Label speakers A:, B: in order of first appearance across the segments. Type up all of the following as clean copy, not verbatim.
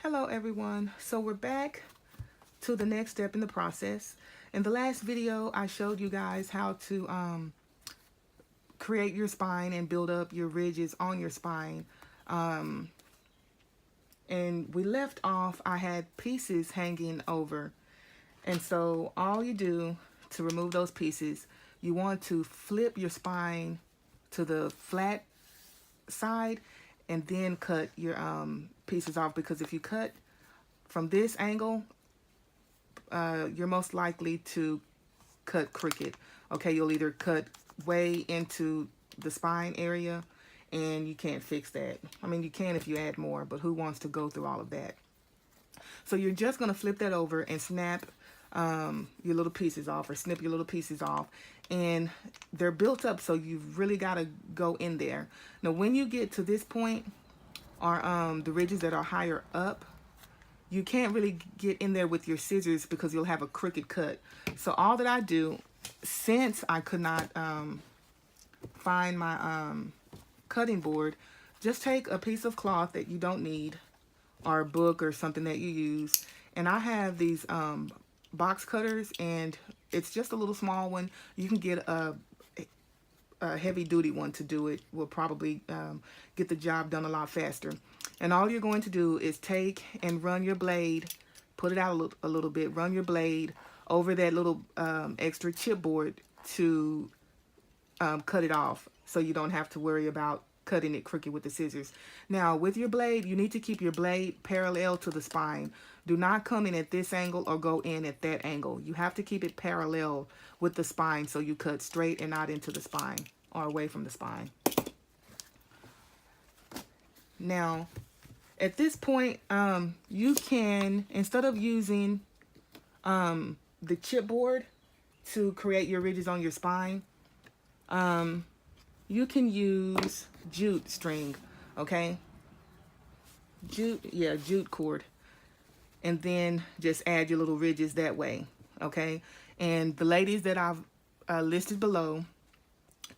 A: Hello everyone. So we're back to the next step in the process. In the last video, I showed you guys how to create your spine and build up your ridges on your spine. And we left off, I had pieces hanging over. And so all you do to remove those pieces, you want to flip your spine to the flat side and then cut your pieces off, because if you cut from this angle, you're most likely to cut crooked. Okay, you'll either cut way into the spine area, and you can't fix that. I mean, you can if you add more, but who wants to go through all of that? So you're just going to flip that over and snap your little pieces off, or snip your little pieces off, and they're built up, so you've really got to go in there. Now when you get to this point, or the ridges that are higher up, you can't really get in there with your scissors because you'll have a crooked cut. So all that I do, since I could not find my cutting board, just take a piece of cloth that you don't need, or a book or something that you use, and I have these box cutters, and it's just a little small one. You can get a heavy duty one to do it. Will probably get the job done a lot faster. And all you're going to do is take and run your blade, put it out a little bit, run your blade over that little extra chipboard to cut it off, so you don't have to worry about cutting it crooked with the scissors. Now with your blade, you need to keep your blade parallel to the spine. Do not come in at this angle or go in at that angle. You have to keep it parallel with the spine, so you cut straight and not into the spine or away from the spine. Now at this point, you can, instead of using the chipboard to create your ridges on your spine, you can use jute string, okay? Jute cord. And then just add your little ridges that way, okay? And the ladies that I've listed below,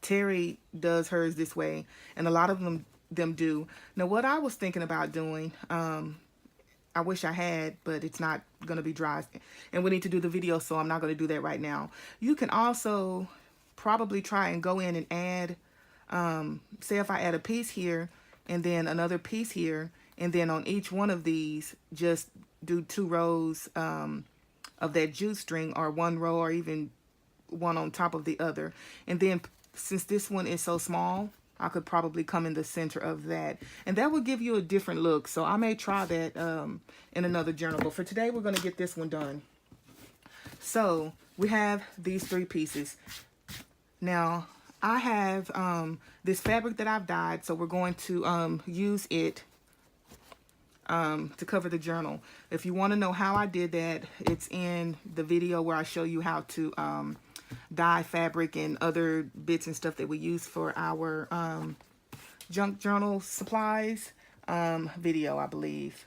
A: Terri does hers this way, and a lot of them do. Now what I was thinking about doing, I wish I had, but it's not going to be dry, and we need to do the video, so I'm not going to do that right now. You can also probably try and go in and add, say if I add a piece here and then another piece here, and then on each one of these just do 2 rows of that jute string, or 1 row, or even one on top of the other. And then since this one is so small, I could probably come in the center of that, and that would give you a different look. So I may try that in another journal, but for today we're going to get this one done. So we have these 3 pieces. Now I have this fabric that I've dyed, so we're going to use it to cover the journal. If you want to know how I did that, it's in the video where I show you how to dye fabric and other bits and stuff that we use for our junk journal supplies video, I believe.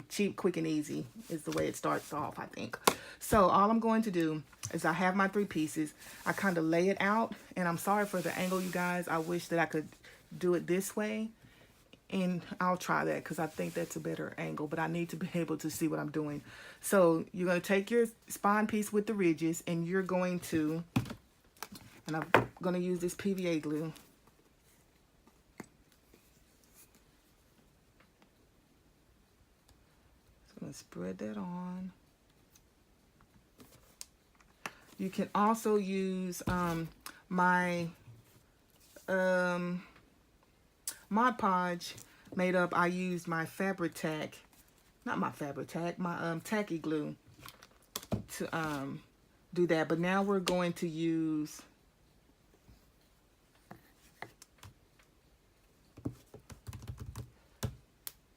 A: Cheap, quick, and easy is the way it starts off, I think. So all I'm going to do is, I have my 3 pieces. I kind of lay it out, and I'm sorry for the angle, you guys. I wish that I could do it this way, and I'll try that because I think that's a better angle, but I need to be able to see what I'm doing. So you're going to take your spine piece with the ridges, and you're going to, and I'm going to use this PVA glue. So I'm going to spread that on. You can also use my Mod Podge made up. I used my fabric tack, not my fabric tack, my tacky glue to do that. But now we're going to use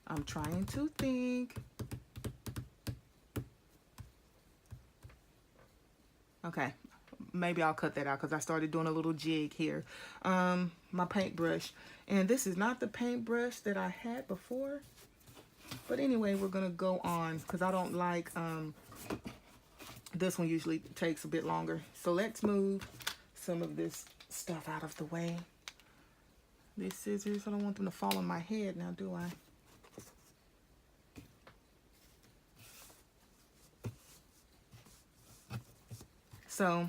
A: I'm trying to think. Okay, maybe I'll cut that out because I started doing a little jig here. My paintbrush, and this is not the paintbrush that I had before, but anyway, we're gonna go on because I don't like this one usually takes a bit longer. So let's move some of this stuff out of the way. These scissors, I don't want them to fall on my head now, do I? So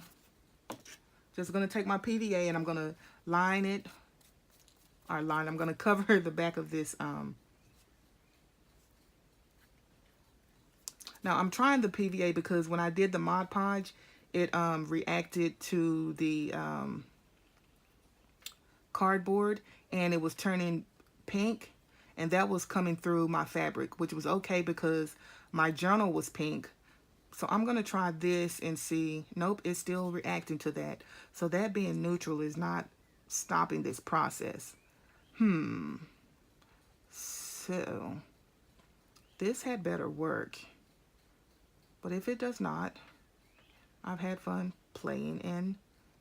A: just going to take my PVA and I'm going to line it. I'm going to cover the back of this. Now I'm trying the PVA because when I did the Mod Podge, it reacted to the cardboard and it was turning pink, and that was coming through my fabric, which was okay because my journal was pink. So I'm going to try this and see. Nope, it's still reacting to that. So that being neutral is not stopping this process. So this had better work. But if it does not, I've had fun playing in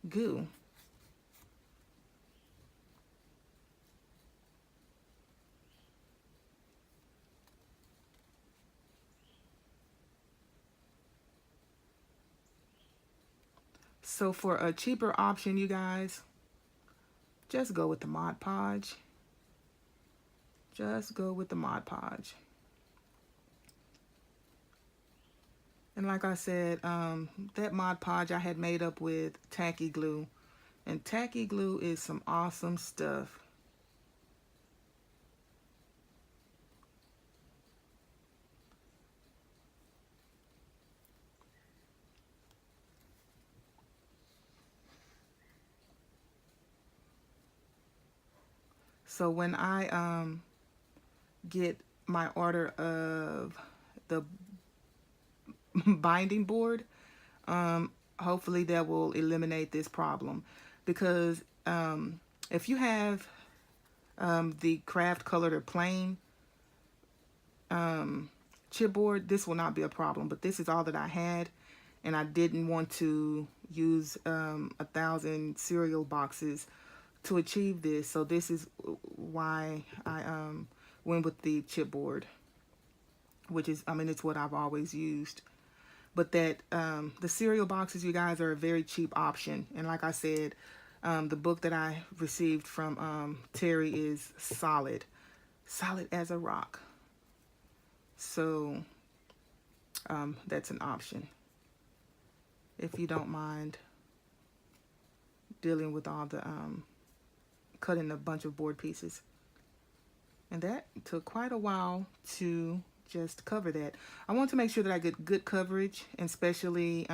A: goo. So for a cheaper option, you guys, just go with the Mod Podge. Just go with the Mod Podge. And like I said, that Mod Podge I had made up with tacky glue. And tacky glue is some awesome stuff. So when I get my order of the binding board, hopefully that will eliminate this problem, because if you have the craft colored or plain chipboard, this will not be a problem. But this is all that I had, and I didn't want to use 1,000 cereal boxes to achieve this. So this is why I went with the chipboard, which is, I mean, it's what I've always used. But that the cereal boxes, you guys, are a very cheap option. And like I said, the book that I received from Terri is solid as a rock. So that's an option if you don't mind dealing with all the cutting a bunch of board pieces. And that took quite a while to just cover that. I want to make sure that I get good coverage, and especially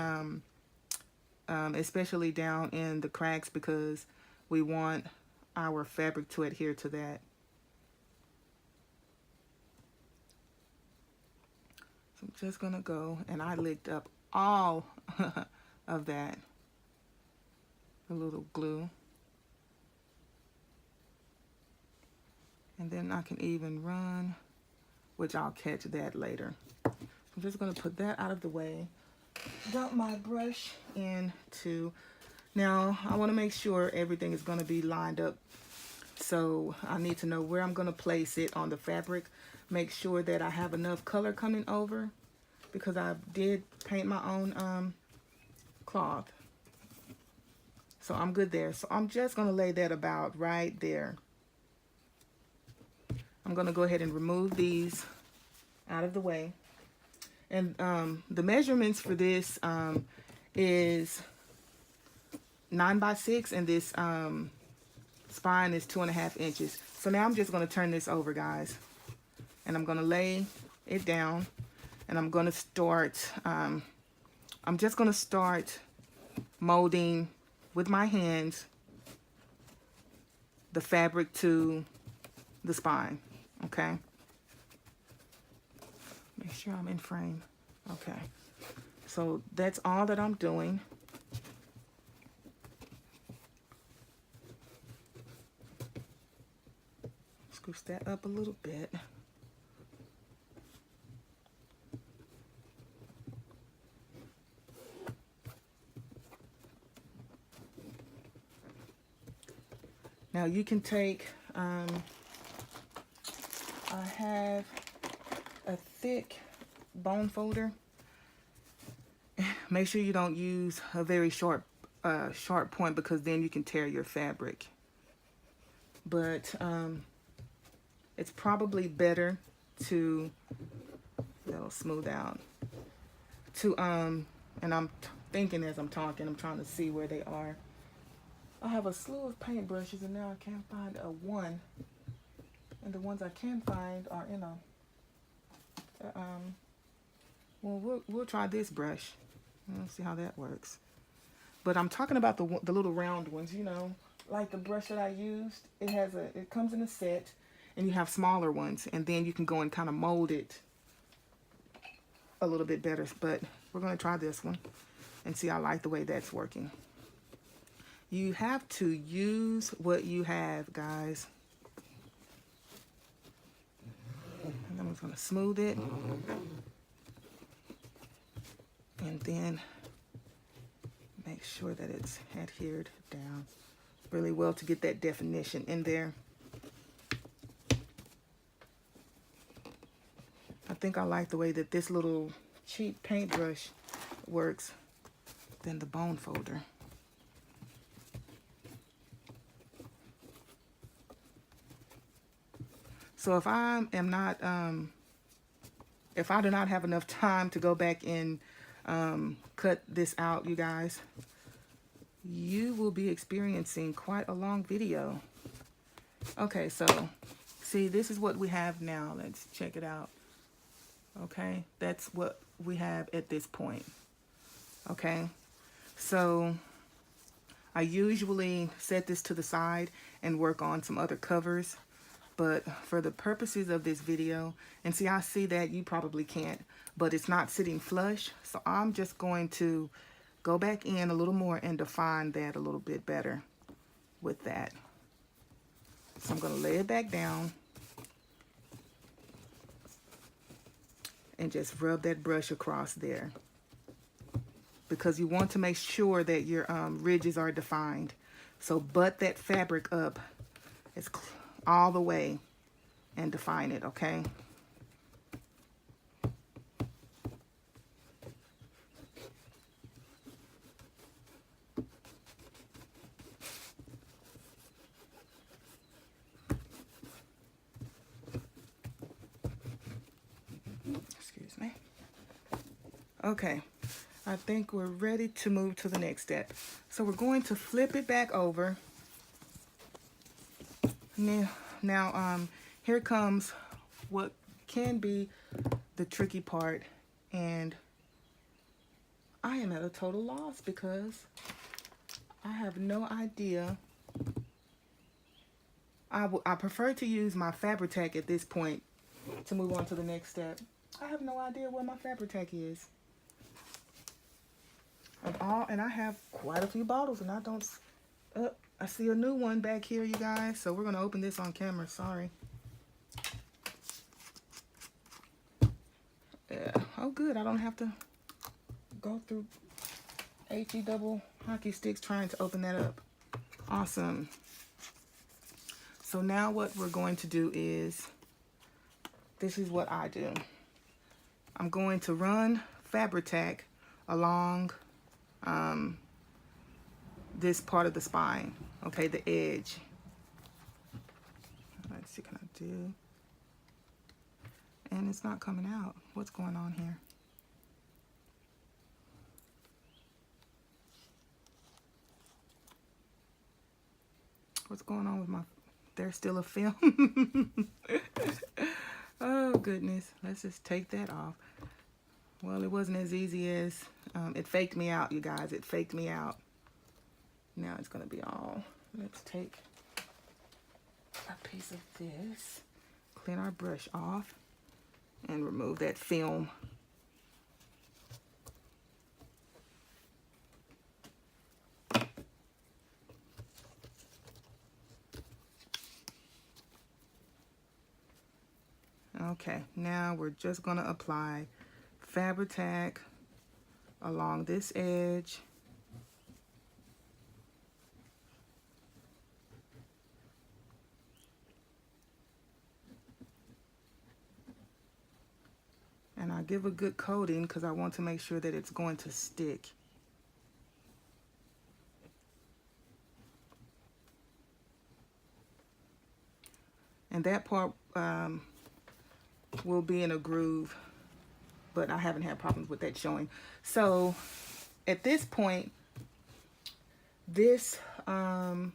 A: down in the cracks, because we want our fabric to adhere to that. So I'm just gonna go, and I licked up all of that, the little glue. And then I can even run, which I'll catch that later. I'm just going to put that out of the way. Dump my brush into. Now, I want to make sure everything is going to be lined up. So I need to know where I'm going to place it on the fabric. Make sure that I have enough color coming over, because I did paint my own cloth. So I'm good there. So I'm just going to lay that about right there. I'm going to go ahead and remove these out of the way. And the measurements for this is 9x6, and this spine is 2.5 inches. So now I'm just going to turn this over, guys. And I'm going to lay it down, and I'm going to start, I'm just going to start molding with my hands the fabric to the spine. Okay, make sure I'm in frame. Okay, so that's all that I'm doing. Scooch that up a little bit. Now you can take, I have a thick bone folder. Make sure you don't use a very sharp point, because then you can tear your fabric. But it's probably better to, that'll smooth out, to and I'm thinking as I'm talking. I'm trying to see where they are. I have a slew of paintbrushes, and now I can't find a one. And the ones I can find are in a well, we'll try this brush. Let's see how that works. But I'm talking about the little round ones, you know, like the brush that I used. It comes in a set, and you have smaller ones, and then you can go and kind of mold it a little bit better. But we're going to try this one and see. I like the way that's working. You have to use what you have, guys. And I'm just going to smooth it. And then make sure that it's adhered down really well to get that definition in there. I think I like the way that this little cheap paintbrush works than the bone folder. So if I am not, if I do not have enough time to go back and cut this out, you guys, you will be experiencing quite a long video. Okay, so see, this is what we have now. Let's check it out. Okay, that's what we have at this point. Okay, so I usually set this to the side and work on some other covers. But for the purposes of this video, and see, I see that you probably can't, but it's not sitting flush. So I'm just going to go back in a little more and define that a little bit better with that. So I'm going to lay it back down and just rub that brush across there, because you want to make sure that your ridges are defined. So butt that fabric up as all the way and define it, okay? Excuse me. Okay, I think we're ready to move to the next step. So we're going to flip it back over. Now, here comes what can be the tricky part, and I am at a total loss because I have no idea. I prefer to use my Fabri-Tac at this point to move on to the next step. I have no idea where my Fabri-Tac is. And I have quite a few bottles, and I don't... I see a new one back here, you guys. So we're going to open this on camera. Sorry. Yeah. Oh, good. I don't have to go through HE double hockey sticks trying to open that up. Awesome. So now what we're going to do is, this is what I do. I'm going to run Fabri-Tac along this part of the spine, okay, the edge. Let's see, can I do? And it's not coming out. What's going on here? What's going on with my, there's still a film. Oh goodness, let's just take that off. Well, it wasn't as easy as, it faked me out, you guys, it faked me out. Now it's going to be all, let's take a piece of this, clean our brush off, and remove that film. Okay, now we're just going to apply Fabri-Tac along this edge. And I give a good coating because I want to make sure that it's going to stick. And that part will be in a groove, but I haven't had problems with that showing. So at this point, this, what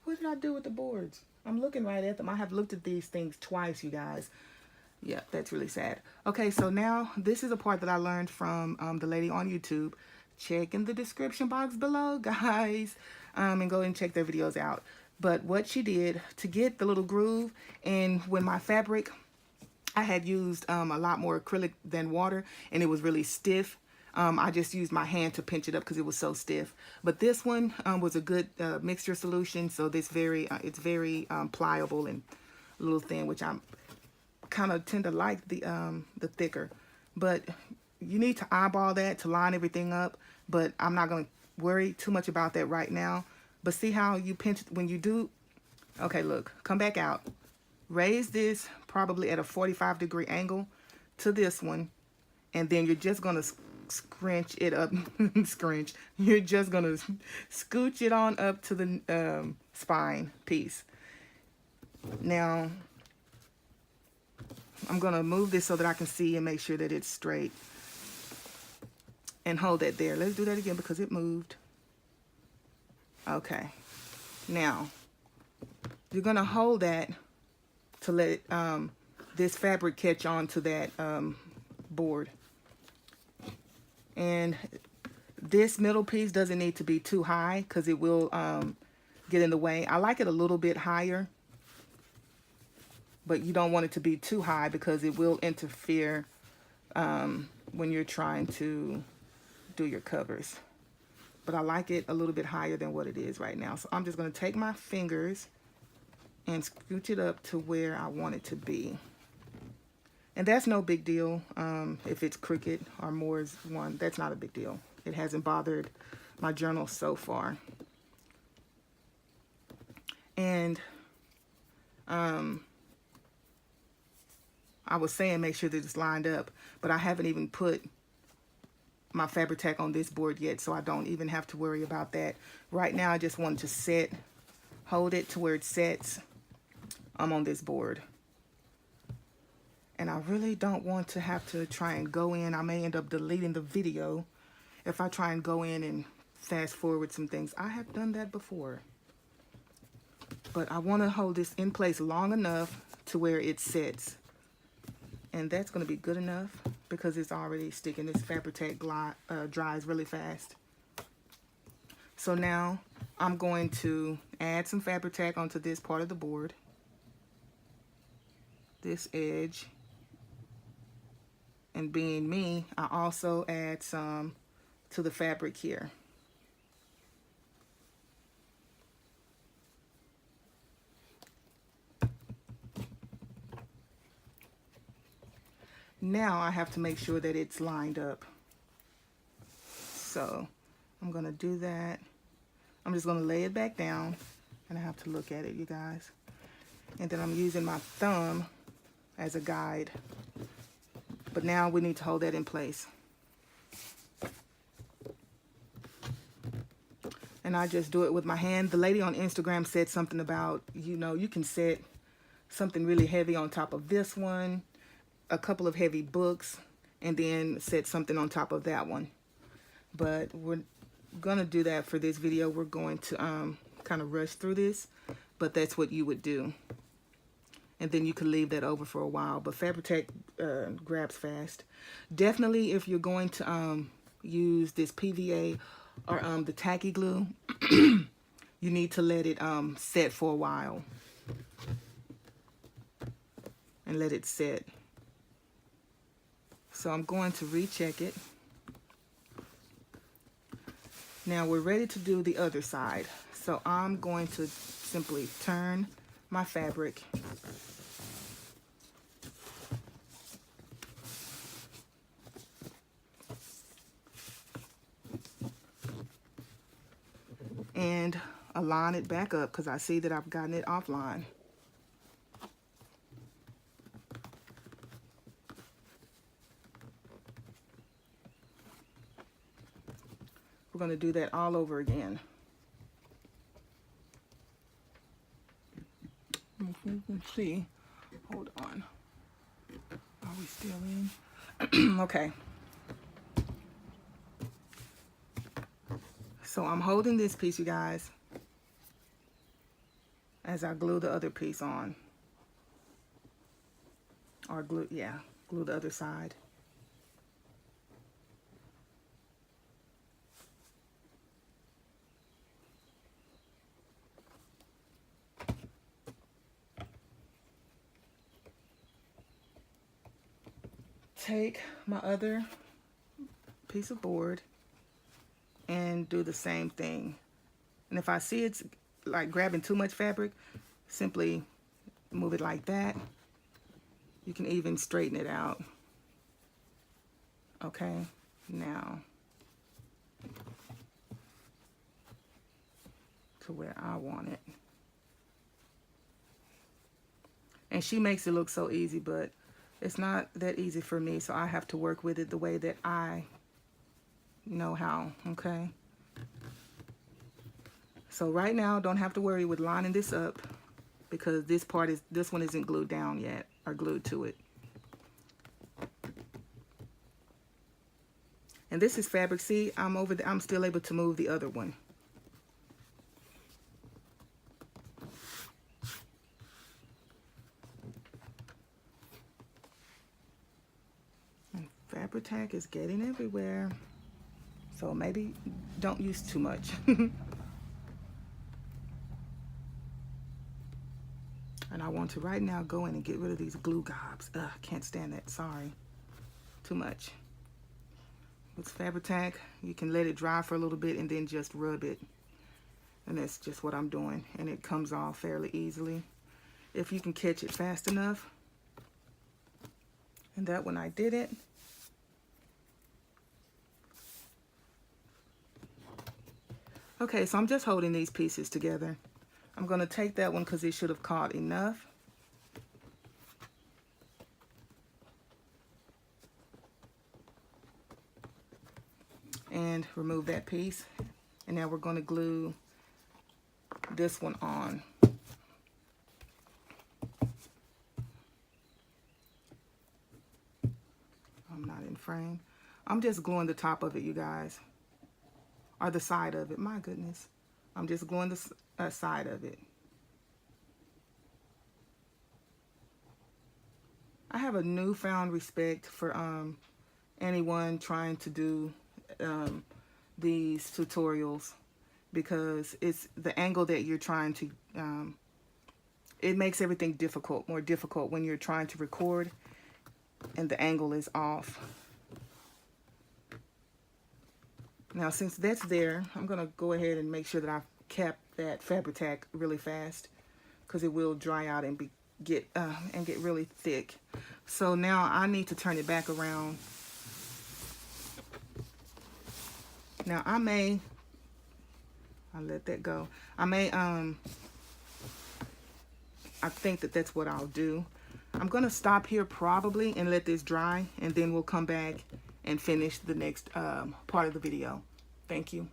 A: did I do with the boards? I'm looking right at them. I have looked at these things twice, you guys. Yeah, that's really sad. Okay, so now this is a part that I learned from the lady on YouTube. Check in the description box below, guys, and go and check their videos out. But what she did to get the little groove, and when my fabric, I had used a lot more acrylic than water, and it was really stiff. I just used my hand to pinch it up because it was so stiff. But this one was a good mixture solution, so this it's very pliable and a little thin, which I'm kind of tend to like the thicker. But you need to eyeball that to line everything up, but I'm not going to worry too much about that right now. But see how you pinch when you do. Okay, look, come back out, raise this probably at a 45-degree angle to this one, and then you're just going to scrunch it up. You're just going to scooch it on up to the spine piece. Now I'm going to move this so that I can see and make sure that it's straight. And hold that there. Let's do that again because it moved. Okay. Now, you're going to hold that to let this fabric catch on to that board. And this middle piece doesn't need to be too high because it will get in the way. I like it a little bit higher, but you don't want it to be too high because it will interfere when you're trying to do your covers. But I like it a little bit higher than what it is right now. So I'm just going to take my fingers and scooch it up to where I want it to be. And that's no big deal if it's crooked or Moore's one. That's not a big deal. It hasn't bothered my journal so far. And I was saying make sure that it's lined up, but I haven't even put my fabric tack on this board yet, so I don't even have to worry about that. Right now, I just want to hold it to where it sets on this board. And I really don't want to have to try and go in. I may end up deleting the video if I try and go in and fast forward some things. I have done that before. But I want to hold this in place long enough to where it sets. And that's going to be good enough because it's already sticking. This fabric tack dries really fast. So now I'm going to add some fabric tack onto this part of the board. This edge. And being me, I also add some to the fabric here. Now I have to make sure that it's lined up. So I'm going to do that. I'm just going to lay it back down and I have to look at it, you guys. And then I'm using my thumb as a guide. But now we need to hold that in place. And I just do it with my hand. The lady on Instagram said something about, you know, you can set something really heavy on top of this one, a couple of heavy books, and then set something on top of that one. But we're gonna do that for this video. We're going to kind of rush through this, but that's what you would do. And then you can leave that over for a while. But fabric tack grabs fast. Definitely if you're going to use this PVA or the tacky glue, you need to let it set for a while. And let it set. So I'm going to recheck it. Now we're ready to do the other side. So I'm going to simply turn my fabric and align it back up because I see that I've gotten it offline. We're going to do that all over again. If you can see, hold on. Are we still in? Okay. So I'm holding this piece, you guys, as I glue the other piece on. Or glue, yeah, glue the other side. Take my other piece of board and do the same thing. And if I see it's like grabbing too much fabric, simply move it like that. You can even straighten it out. Okay, now to where I want it. And she makes it look so easy, but it's not that easy for me, so I have to work with it the way that I know how, okay? So right now, don't have to worry with lining this up because this one isn't glued down yet or glued to it. And this is fabric. See, I'm still able to move the other one. And fabric tack is getting everywhere. So maybe don't use too much. And I want to right now go in and get rid of these glue gobs. Ugh, can't stand that, sorry. Too much. With fabric tack, you can let it dry for a little bit and then just rub it. And that's just what I'm doing. And it comes off fairly easily if you can catch it fast enough. And that one I didn't. Okay, so I'm just holding these pieces together. I'm going to take that one because it should have caught enough. And remove that piece. And now we're going to glue this one on. I'm not in frame. I'm just gluing the top of it, you guys. Or the side of it. My goodness. I'm just gluing the side of it. I have a newfound respect for anyone trying to do these tutorials because it's the angle that you're trying to it makes everything more difficult when you're trying to record and the angle is off. Now since that's there, I'm gonna go ahead and make sure that I've kept that fabric tack really fast because it will dry out and get really thick. So now I need to turn it back around. Now I'll let that go. I think that's what I'll do. I'm gonna stop here probably and let this dry, and then we'll come back and finish the next part of the video. Thank you.